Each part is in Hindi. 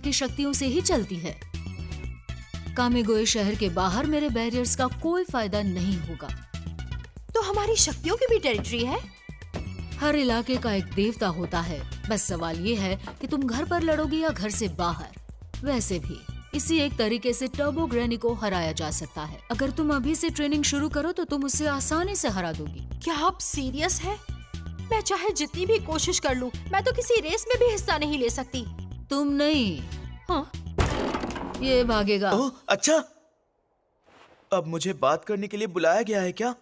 की शक्तियों से ही चलती है। कामेगोए शहर के बाहर मेरे बैरियर्स का कोई फायदा नहीं होगा। तो हमारी शक्तियों की भी टेरिटरी है? हर इलाके का एक देवता होता है। बस सवाल ये है कि तुम घर पर लड़ोगी या घर से बाहर। वैसे भी इसी एक तरीके से टर्बो ग्रैनी को हराया जा सकता है। अगर तुम अभी से ट्रेनिंग शुरू करो तो तुम उसे आसानी से हरा दोगी। क्या आप सीरियस हैं? मैं चाहे जितनी भी कोशिश कर लूं, मैं तो किसी रेस में भी हिस्सा नहीं ले सकती। तुम नहीं। हाँ? ये भागेगा। ओह, अच्छा। अब मुझे बात करने के लिए बुलाया गया है क्या?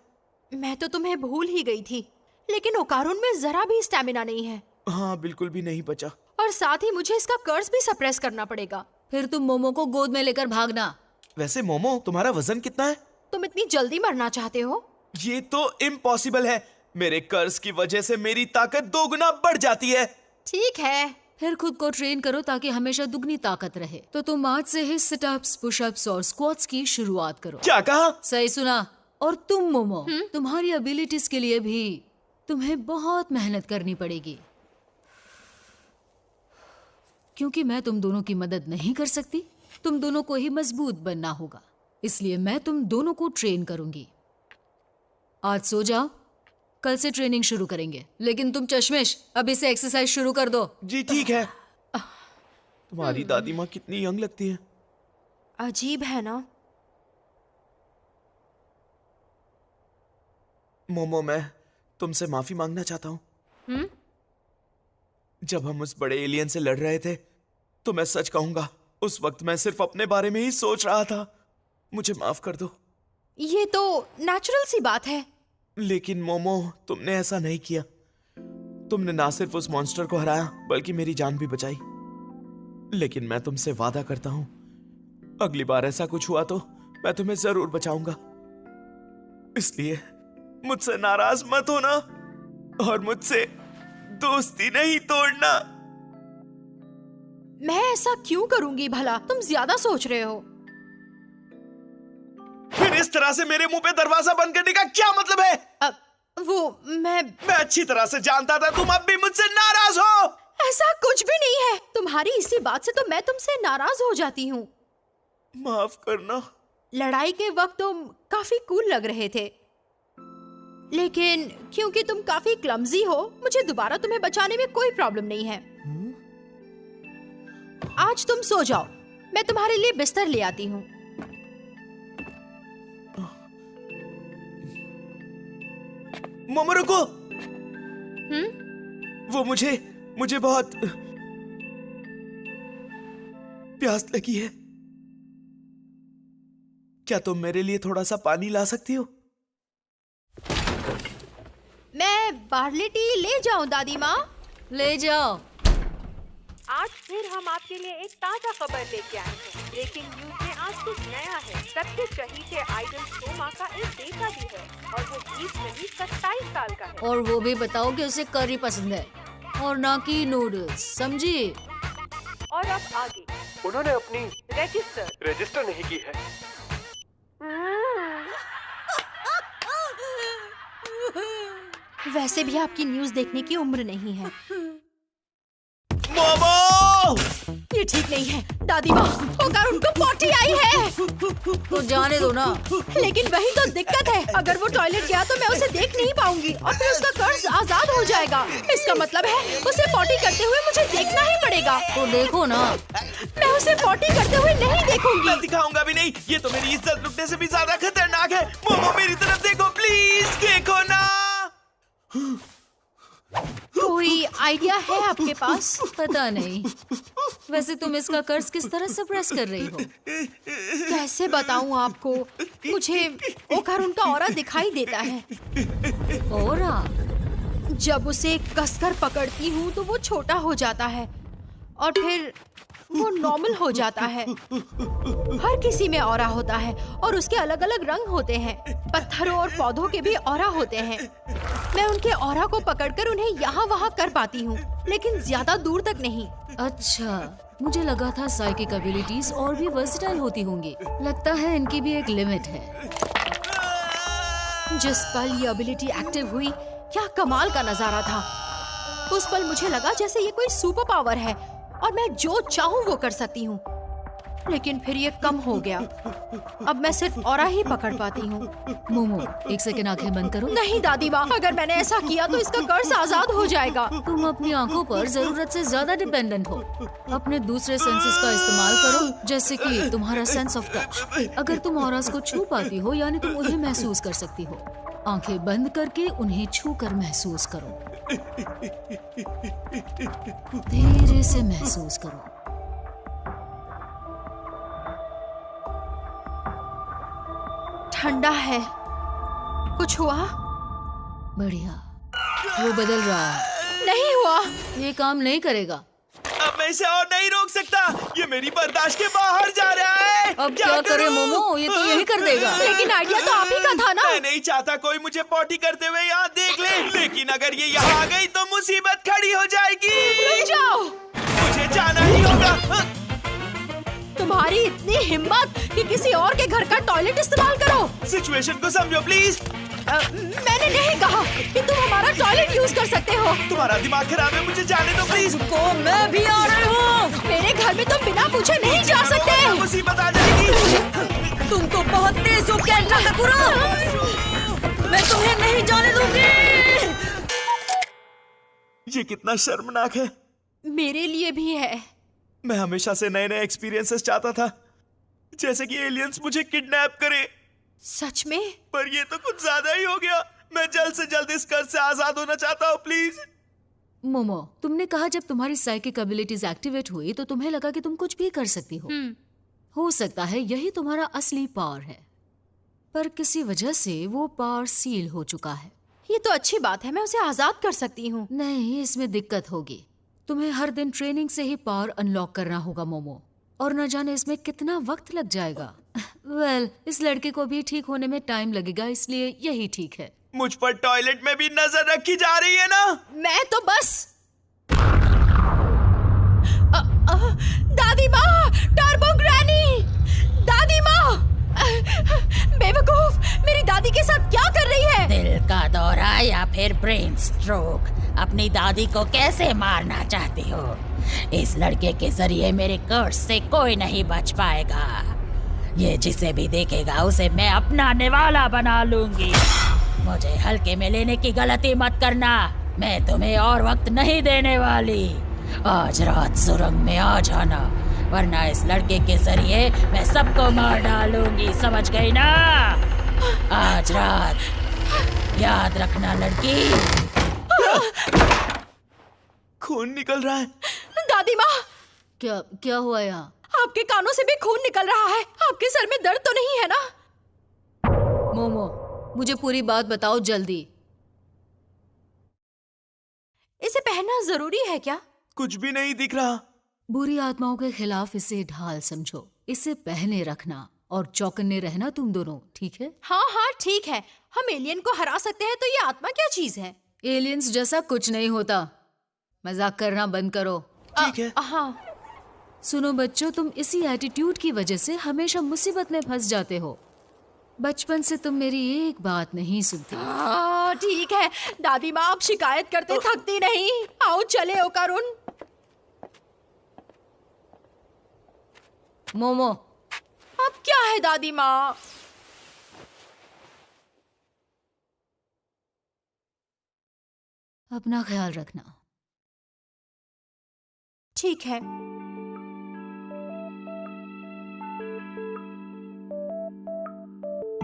मैं तो तुम्हें भूल ही गई थी, लेकिन ओकारुन में जरा भी स्टैमिना नहीं है। हाँ, बिल्कुल भी नहीं बचा। और साथ ही मुझे इसका कर्ज भी सप्रेस करना पड़ेगा। फिर तुम मोमो को गोद में लेकर भागना। वैसे मोमो, तुम्हारा वजन कितना है? तुम इतनी जल्दी मरना चाहते हो? ये तो इम्पॉसिबल है। मेरे कर्ज की वजह से मेरी ताकत 2 गुना बढ़ जाती है। ठीक है। फिर खुद को ट्रेन करो ताकि हमेशा दुगनी ताकत रहे। तो तुम आज से ही सिटअप्स, पुशअप्स और स्क्वाट्स की शुरुआत करो। क्या कहा? सही सुना। और तुम मोमो, तुम्हारी एबिलिटीज के लिए भी तुम्हें बहुत मेहनत करनी पड़ेगी, क्योंकि मैं तुम दोनों की मदद नहीं कर सकती। तुम दोनों को ही मजबूत बनना होगा, इसलिए मैं तुम दोनों को ट्रेन करूंगी। आज सो जाओ, कल से ट्रेनिंग शुरू करेंगे। लेकिन तुम चश्मिश, अभी से एक्सरसाइज शुरू कर दो। जी ठीक है। तुम्हारी दादी माँ कितनी यंग लगती है। अजीब है ना? मोमो, मैं तुमसे माफी मांगना चाहता हूँ। जब हम उस बड़े एलियन से लड़ रहे थे तो मैं सच कहूंगा, उस वक्त मैं सिर्फ अपने बारे में ही सोच रहा था। मुझे माफ कर दो। ये तो नेचुरल सी बात है। लेकिन मोमो, तुमने ऐसा नहीं किया। तुमने ना सिर्फ उस मॉन्स्टर को हराया बल्कि मेरी जान भी बचाई। लेकिन मैं तुमसे वादा करता हूं, अगली बार ऐसा कुछ हुआ तो मैं तुम्हें जरूर बचाऊंगा। इसलिए मुझसे नाराज मत होना और मुझसे दोस्ती नहीं तोड़ना। मैं ऐसा क्यों करूंगी भला? तुम ज्यादा सोच रहे हो। फिर इस तरह से मेरे मुंह पे दरवाजा बंद करने का क्या मतलब है? मैं अच्छी तरह से जानता था तुम अब भी मुझसे नाराज हो। ऐसा कुछ भी नहीं है। तुम्हारी इसी बात से तो मैं तुमसे नाराज हो जाती हूँ। माफ करना। लड़ाई के वक्त तुम काफी कूल लग रहे थे, लेकिन क्योंकि तुम काफी क्लमजी हो, मुझे दोबारा तुम्हें बचाने में कोई प्रॉब्लम नहीं है। आज तुम सो जाओ, मैं तुम्हारे लिए बिस्तर ले आती हूँ। मोमो रुको। वो मुझे बहुत प्यास लगी है। क्या तुम मेरे लिए थोड़ा सा पानी ला सकती हो? मैं बार्ली टी ले जाऊं दादी माँ? ले जाओ। आज फिर हम आपके लिए एक ताजा खबर लेके आए हैं। ब्रेकिंग न्यूज में आज कुछ नया है। सबके चहीते आइडल सोमा का एक बेटा भी है और वो 20 नहीं 27 साल का है। और वो भी बताओ कि उसे करी पसंद है और ना कि नूडल्स, समझी? और अब आगे उन्होंने अपनी रजिस्टर नहीं की है। वैसे भी आपकी न्यूज देखने की उम्र नहीं है। मोमो! ये ठीक नहीं है दादी माँ, होकर उनको पॉटी आई है। तो जाने दो ना। लेकिन वही तो दिक्कत है, अगर वो टॉयलेट गया तो मैं उसे देख नहीं पाऊंगी और फिर उसका कर्ज आजाद हो जाएगा। इसका मतलब है उसे पॉटी करते हुए मुझे देखना ही पड़ेगा। तो देखो ना। मैं उसे पॉटी करते हुए नहीं देखूंगी। मैं दिखाऊंगा भी नहीं। ये तो मेरी इज्जत लुटने से भी ज्यादा खतरनाक है। मोमो, मेरी तरफ देखो प्लीज, देखो ना। कोई आइडिया है आपके पास? पता नहीं। वैसे तुम इसका कर्ज किस तरह सप्रेस कर रही हो? कैसे बताऊं आपको, मुझे ओकारुन का ऑरा दिखाई देता है। ऑरा? जब उसे कसकर पकड़ती हूँ तो वो छोटा हो जाता है और फिर वो नॉर्मल हो जाता है। हर किसी में ऑरा होता है और उसके अलग अलग रंग होते हैं। पत्थरों और पौधों के भी ऑरा होते हैं। मैं उनके ऑरा को पकड़कर उन्हें यहाँ वहाँ कर पाती हूँ, लेकिन ज्यादा दूर तक नहीं। अच्छा, मुझे लगा था साइकिक एबिलिटीज और भी वर्सेटाइल होती होंगी। लगता है इनकी भी एक लिमिट है। जिस पल ये एबिलिटी एक्टिव हुई, क्या कमाल का नजारा था। उस पल मुझे लगा जैसे ये कोई सुपर पावर है और मैं जो चाहूँ वो कर सकती हूँ। लेकिन फिर ये कम हो गया। अब मैं सिर्फ ऑरा ही पकड़ पाती हूँ। मोमो, एक सेकंड आंखें बंद करो। नहीं दादी माँ, अगर मैंने ऐसा किया तो इसका कर्ज आजाद हो जाएगा। तुम अपनी आंखों पर जरूरत से ज्यादा डिपेंडेंट हो। अपने दूसरे सेंसेस का इस्तेमाल करो, जैसे कि तुम्हारा सेंस ऑफ टच। अगर तुम ऑरास को छू पाती हो, यानी तुम उन्हें महसूस कर सकती हो। आंखें बंद करके उन्हें छू कर महसूस करो। धीरे से महसूस करो। ठंडा है। कुछ हुआ? बढ़िया, वो बदल रहा है। नहीं हुआ। ये काम नहीं करेगा। अब मैं इसे और नहीं रोक सकता। ये मेरी बर्दाश्त के बाहर जा रहा है। अब क्या करे करूं? मोमो, ये तो यही कर देगा। लेकिन आइडिया तो आप ही का था ना। मैं नहीं चाहता कोई मुझे पॉटी करते हुए यहाँ देख ले, लेकिन अगर ये यहाँ आ गई तो मुसीबत खड़ी हो जाएगी। रुक जाओ। मुझे जाना ही होगा। तुम्हारी इतनी हिम्मत कि किसी और के घर का टॉयलेट इस्तेमाल करो। सिचुएशन को समझो प्लीज। मैंने नहीं कहा कि तुम हमारा टॉयलेट यूज कर सकते हो। तुम्हारा दिमाग खराब है, मुझे जाने दो प्लीज। को मैं भी आ रही हूँ। मेरे घर में तुम बिना पूछे नहीं जा सकते। मुसीबत आ जाएगी। तुम तो बहुत तेज हो कैंटा कपूरा। मैं तुम्हें नहीं जाने दूंगी। ये कितना शर्मनाक है। मेरे लिए भी है। मैं हमेशा से नए नए एक्सपीरियंसेस चाहता था, जैसे कि एलियंस मुझे किडनैप करे। सच में? पर ये तो कुछ ज्यादा ही हो गया। मैं जल्द से जल्द इस कर्ज से आजाद होना चाहता हूँ प्लीज। मोमो, तुमने कहा जब तुम्हारी साइकिक एबिलिटीज एक्टिवेट हुई तो तुम्हें लगा कि तुम कुछ भी कर सकती हो। हो सकता है यही तुम्हारा असली पावर है, पर किसी वजह से वो पावर सील हो चुका है। ये तो अच्छी बात है, मैं उसे आजाद कर सकती हूँ। नहीं, इसमें दिक्कत होगी। तुम्हें हर दिन ट्रेनिंग से ही पावर अनलॉक करना होगा मोमो, और न जाने इसमें कितना वक्त लग जाएगा। वेल, इस लड़के को भी ठीक होने में टाइम लगेगा, इसलिए यही ठीक है। मुझ पर टॉयलेट में भी नजर रखी जा रही है ना। मैं तो बस दादी माँ, टर्बो ग्रैनी, दादी माँ, बेवकूफ, मेरी दादी के साथ क्या कर रही है? दिल का दौरा या फिर ब्रेन स्ट्रोक, अपनी दादी को कैसे मारना चाहती हो? इस लड़के के जरिए मेरे कर्ज से कोई नहीं बच पाएगा। ये जिसे भी देखेगा उसे मैं अपना निवाला बना लूंगी। मुझे हल्के में लेने की गलती मत करना। मैं तुम्हें और वक्त नहीं देने वाली। आज रात सुरंग में आ जाना, वरना इस लड़के के जरिए मैं सबको मार डालूंगी, समझ गई ना? आज रात याद रखना लड़की। खून निकल रहा है। दादी माँ, क्या क्या हुआ यहाँ? आपके कानों से भी खून निकल रहा है। आपके सर में दर्द तो नहीं है ना? मोमो, मुझे पूरी बात बताओ जल्दी। इसे पहनना जरूरी है क्या? कुछ भी नहीं दिख रहा। बुरी आत्माओं के खिलाफ इसे ढाल समझो। इसे पहने रखना और चौकन्ने रहना तुम दोनों, ठीक है? हाँ हाँ ठीक है। हम एलियन को हरा सकते हैं, तो ये आत्मा क्या चीज है? एलियंस जैसा कुछ नहीं होता। मजाक करना बंद करो। ठीक है। हाँ। सुनो बच्चों, तुम इसी एटीट्यूड की वजह से हमेशा मुसीबत में फंस जाते हो। बचपन से तुम मेरी एक बात नहीं सुनती। ठीक है दादी माँ, आप शिकायत करते थकती नहीं। आओ चले ओकारुन। मोमो, अब क्या है दादी माँ? अपना ख्याल रखना। ठीक है।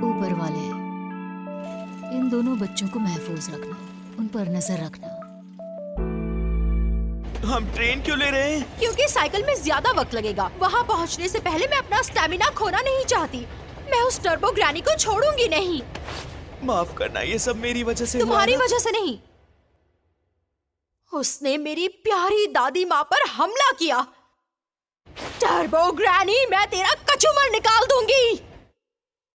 ऊपर वाले, इन दोनों बच्चों को महफूज रखना, उन पर नजर रखना। हम ट्रेन क्यों ले रहे हैं? क्योंकि साइकिल में ज्यादा वक्त लगेगा। वहाँ पहुँचने से पहले मैं अपना स्टैमिना खोना नहीं चाहती। मैं उस टर्बो ग्रैनी को छोड़ूंगी नहीं। माफ करना, ये सब मेरी वजह से हुआ तुम्हारी ना। वजह से नहीं। उसने मेरी प्यारी दादी माँ पर हमला किया। टर्बो ग्रैनी, मैं तेरा कचूमर निकाल दूंगी।